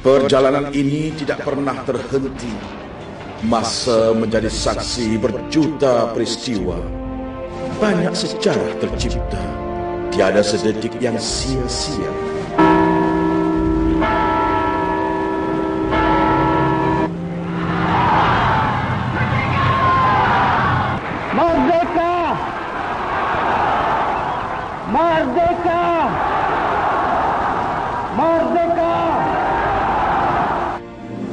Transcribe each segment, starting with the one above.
Perjalanan ini tidak pernah terhenti. Masa menjadi saksi berjuta peristiwa. Banyak sejarah tercipta. Tiada sedetik yang sia-sia. Merdeka! Merdeka! Merdeka!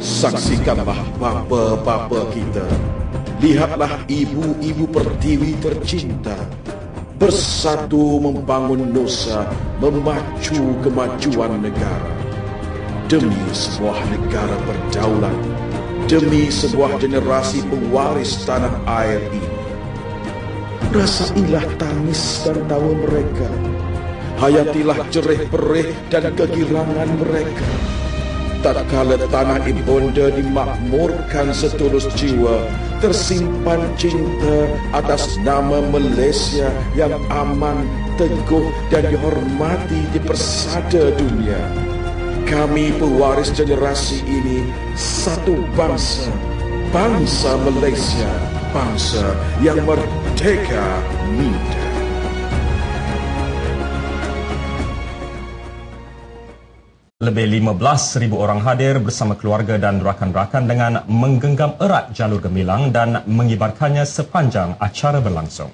Saksikanlah bapa-bapa kita. Lihatlah ibu-ibu pertiwi tercinta. Bersatu membangun nusa, memacu kemajuan negara. Demi sebuah negara berdaulat. Demi sebuah generasi pewaris tanah air ini. Rasailah tangis dan tawa mereka. Hayatilah jerih-perih dan kegirangan mereka. Tatkala tanah ibunda dimakmurkan setulus jiwa, tersimpan cinta atas nama Malaysia yang aman, teguh dan dihormati di persada dunia. Kami pewaris generasi ini satu bangsa, bangsa Malaysia, bangsa yang merdeka muda. Lebih 15,000 orang hadir bersama keluarga dan rakan-rakan dengan menggenggam erat jalur gemilang dan mengibarkannya sepanjang acara berlangsung.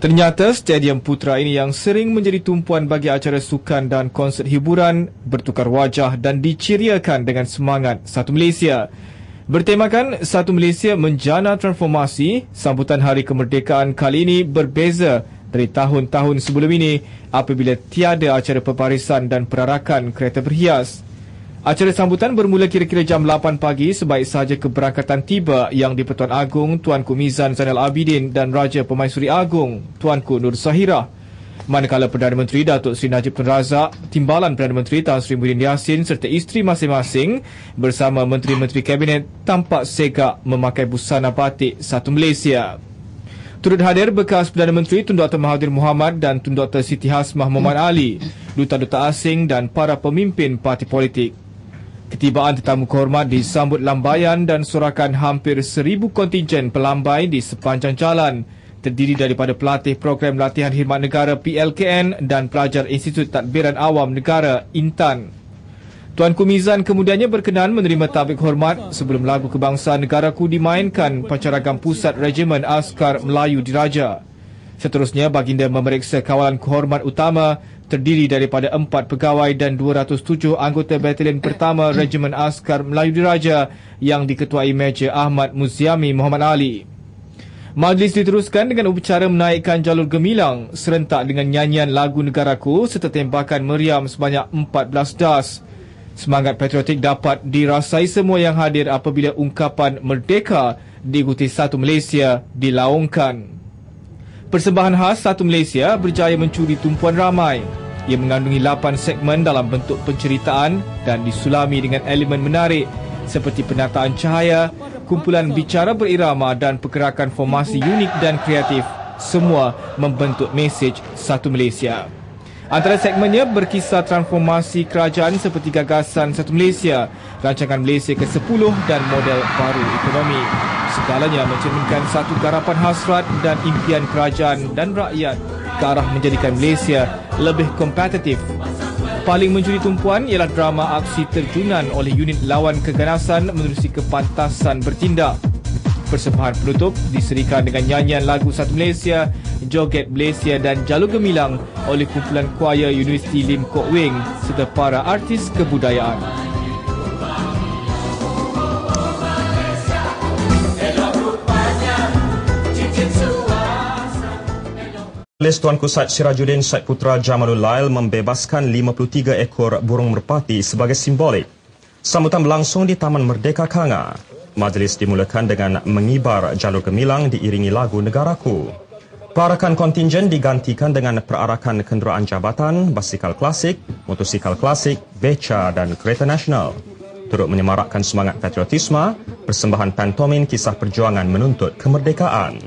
Ternyata Stadium Putra ini yang sering menjadi tumpuan bagi acara sukan dan konsert hiburan bertukar wajah dan diceriakan dengan semangat Satu Malaysia. Bertemakan Satu Malaysia Menjana Transformasi, sambutan Hari Kemerdekaan kali ini berbeza dari tahun-tahun sebelum ini apabila tiada acara peparisan dan perarakan kereta berhias. Acara sambutan bermula kira-kira jam 8 pagi sebaik sahaja keberangkatan tiba yang di-Pertuan Agong Tuanku Mizan Zainal Abidin dan Raja Pemaisuri Agong Tuanku Nur Zahirah. Manakala Perdana Menteri Datuk Seri Najib Tun Razak, Timbalan Perdana Menteri Tan Sri Muhyiddin Yassin serta isteri masing-masing bersama Menteri-Menteri Kabinet tampak segak memakai busana batik Satu Malaysia. Turut hadir bekas Perdana Menteri Tun Dr. Mahathir Mohamad dan Tun Dr. Siti Hasmah Muhammad Ali, duta-duta asing dan para pemimpin parti politik. Ketibaan tetamu kehormat disambut lambaian dan sorakan hampir 1,000 kontingen pelambai di sepanjang jalan, terdiri daripada pelatih program latihan khidmat negara PLKN dan pelajar Institut Tadbiran Awam Negara Intan. Tuanku Mizan kemudiannya berkenan menerima tabik hormat sebelum lagu kebangsaan negaraku dimainkan pancaragam pusat Regimen Askar Melayu Diraja. Seterusnya baginda memeriksa kawalan kehormat utama terdiri daripada 4 pegawai dan 207 anggota Batalion Pertama Regimen Askar Melayu Diraja yang diketuai Major Ahmad Muziami Muhammad Ali. Majlis diteruskan dengan upacara menaikkan jalur gemilang serentak dengan nyanyian lagu negaraku serta tembakan meriam sebanyak 14 das. Semangat patriotik dapat dirasai semua yang hadir apabila ungkapan merdeka diikuti Satu Malaysia dilaungkan. Persembahan khas Satu Malaysia berjaya mencuri tumpuan ramai. Ia mengandungi 8 segmen dalam bentuk penceritaan dan disulami dengan elemen menarik seperti penataan cahaya, kumpulan bicara berirama dan pergerakan formasi unik dan kreatif. Semua membentuk mesej Satu Malaysia. Antara segmennya berkisar transformasi kerajaan seperti gagasan Satu Malaysia, rancangan Malaysia ke-10 dan model baru ekonomi. Segalanya mencerminkan satu garapan hasrat dan impian kerajaan dan rakyat ke arah menjadikan Malaysia lebih kompetitif. Paling mencuri tumpuan ialah drama aksi terjunan oleh unit lawan keganasan menerusi kepantasan bertindak. Persembahan penutup diserikan dengan nyanyian lagu Satu Malaysia, Joget Malaysia dan Jalur Gemilang oleh kumpulan kuaya Universiti Lim Kok Wing serta para artis kebudayaan. Polis Tuanku Said Sirajuddin Said Putra Jamalul Lail membebaskan 53 ekor burung merpati sebagai simbolik. Sambutan berlangsung di Taman Merdeka Kanga. Majlis dimulakan dengan mengibar jalur gemilang diiringi lagu Negaraku. Perarakan kontingen digantikan dengan perarakan kenderaan jabatan, basikal klasik, motosikal klasik, beca dan kereta nasional. Turut menyemarakkan semangat patriotisme, persembahan pantomin kisah perjuangan menuntut kemerdekaan.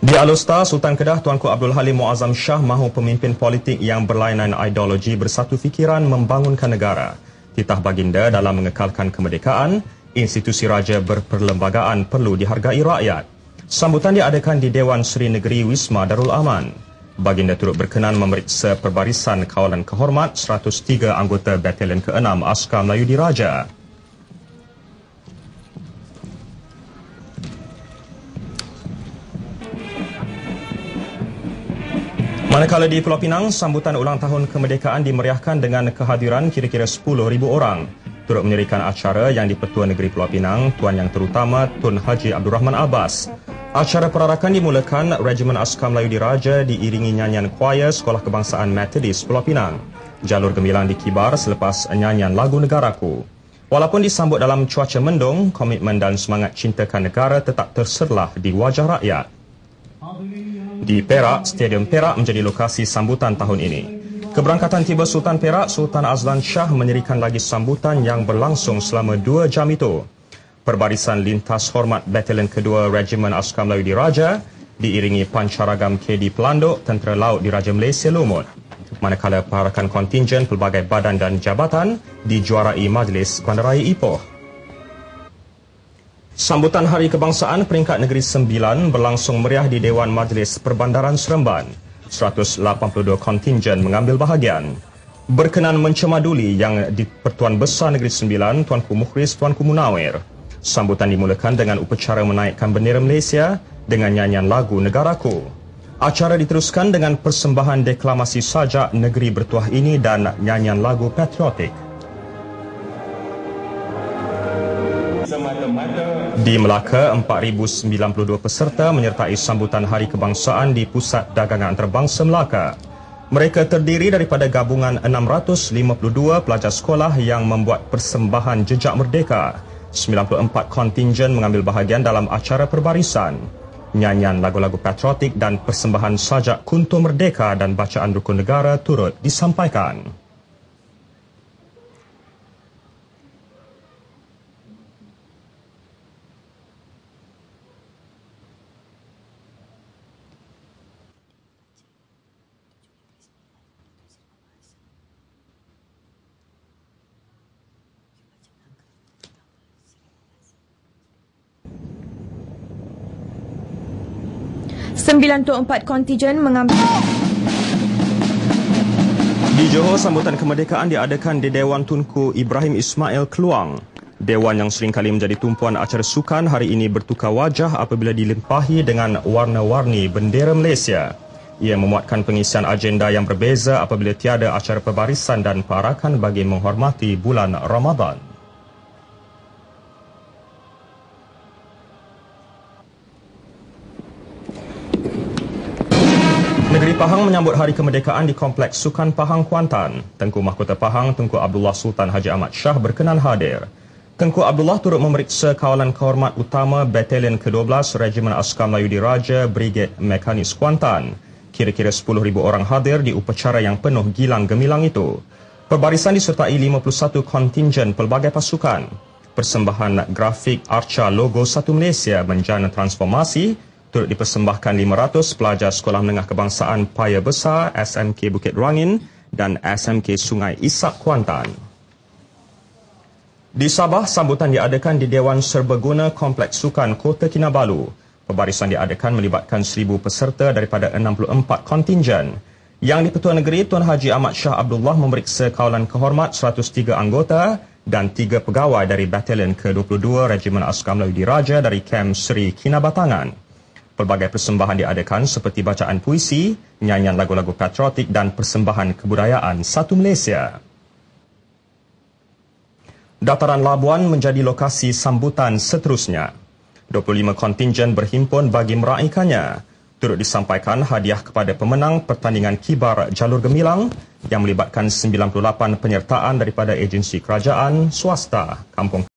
Di Alustar, Sultan Kedah Tuanku Abdul Halim Muazzam Shah mahu pemimpin politik yang berlainan ideologi bersatu fikiran membangunkan negara. Titah baginda dalam mengekalkan kemerdekaan, institusi raja berperlembagaan perlu dihargai rakyat. Sambutan diadakan di Dewan Seri Negeri Wisma Darul Aman. Baginda turut berkenan memeriksa perbarisan kawalan kehormat 103 anggota Batalion ke-6 Askar Melayu Diraja. Manakala di Pulau Pinang, sambutan ulang tahun kemerdekaan dimeriahkan dengan kehadiran kira-kira 10,000 orang. Turut menyerikan acara yang di-Pertua Negeri Pulau Pinang, Tuan Yang Terutama Tun Haji Abdul Rahman Abbas. Acara perarakan dimulakan Regimen Askar Melayu Diraja diiringi nyanyian kuaya Sekolah Kebangsaan Methodist Pulau Pinang. Jalur gemilang dikibar selepas nyanyian lagu Negaraku. Walaupun disambut dalam cuaca mendung, komitmen dan semangat cintakan negara tetap terserlah di wajah rakyat. Di Perak, Stadium Perak menjadi lokasi sambutan tahun ini. Keberangkatan tiba Sultan Perak, Sultan Azlan Shah menyerikan lagi sambutan yang berlangsung selama 2 jam itu. Perbarisan lintas hormat Batalion kedua Regimen Askar Melayu Diraja diiringi pancaragam KD Pelanduk Tentera Laut Diraja Malaysia Lumut. Manakala perarakan kontingen pelbagai badan dan jabatan dijuarai Majlis Bandaraya Ipoh. Sambutan Hari Kebangsaan peringkat Negeri Sembilan berlangsung meriah di Dewan Majlis Perbandaran Seremban. 182 kontingen mengambil bahagian. Berkenan mencemaduli yang di Pertuan Besar Negeri Sembilan, Tuanku Mukhris Tuanku Munawir. Sambutan dimulakan dengan upacara menaikkan bendera Malaysia dengan nyanyian lagu Negaraku. Acara diteruskan dengan persembahan deklamasi sajak negeri bertuah ini dan nyanyian lagu patriotik. Di Melaka, 4,092 peserta menyertai sambutan Hari Kebangsaan di Pusat Dagangan Antarabangsa Melaka. Mereka terdiri daripada gabungan 652 pelajar sekolah yang membuat persembahan jejak merdeka. 94 kontingen mengambil bahagian dalam acara perbarisan. Nyanyian lagu-lagu patriotik dan persembahan sajak Kunto Merdeka dan bacaan rukun negara turut disampaikan. Empat kontingen mengambil. Di Johor, sambutan kemerdekaan diadakan di Dewan Tunku Ibrahim Ismail Keluang. Dewan yang seringkali menjadi tumpuan acara sukan hari ini bertukar wajah apabila dilimpahi dengan warna-warni bendera Malaysia. Ia memuatkan pengisian agenda yang berbeza apabila tiada acara perbarisan dan perarakan bagi menghormati bulan Ramadan. Negeri Pahang menyambut Hari Kemerdekaan di Kompleks Sukan Pahang, Kuantan. Tengku Mahkota Pahang, Tengku Abdullah Sultan Haji Ahmad Shah berkenan hadir. Tengku Abdullah turut memeriksa kawalan kehormat utama Batalion ke-12 Regimen Askar Melayu Diraja Brigade Mekanis Kuantan. Kira-kira 10,000 orang hadir di upacara yang penuh gilang gemilang itu. Perbarisan disertai 51 kontingen pelbagai pasukan. Persembahan grafik arca logo Satu Malaysia menjana transformasi turut dipersembahkan 500 pelajar Sekolah Menengah Kebangsaan Paya Besar SMK Bukit Rangin dan SMK Sungai Isak Kuantan. Di Sabah, sambutan diadakan di Dewan Serbaguna Kompleks Sukan Kota Kinabalu. Perbarisan diadakan melibatkan 1,000 peserta daripada 64 kontingen. Yang di Pertua Negeri, Tuan Haji Ahmad Shah Abdullah memeriksa kawalan kehormat 103 anggota dan 3 pegawai dari Batalion ke-22 Regimen Askar Melayu Diraja dari Kem Seri Kinabatangan. Pelbagai persembahan diadakan seperti bacaan puisi, nyanyian lagu-lagu patriotik dan persembahan kebudayaan Satu Malaysia. Dataran Labuan menjadi lokasi sambutan seterusnya. 25 kontingen berhimpun bagi meraihkannya. Turut disampaikan hadiah kepada pemenang pertandingan kibar jalur gemilang yang melibatkan 98 penyertaan daripada agensi kerajaan, swasta, kampung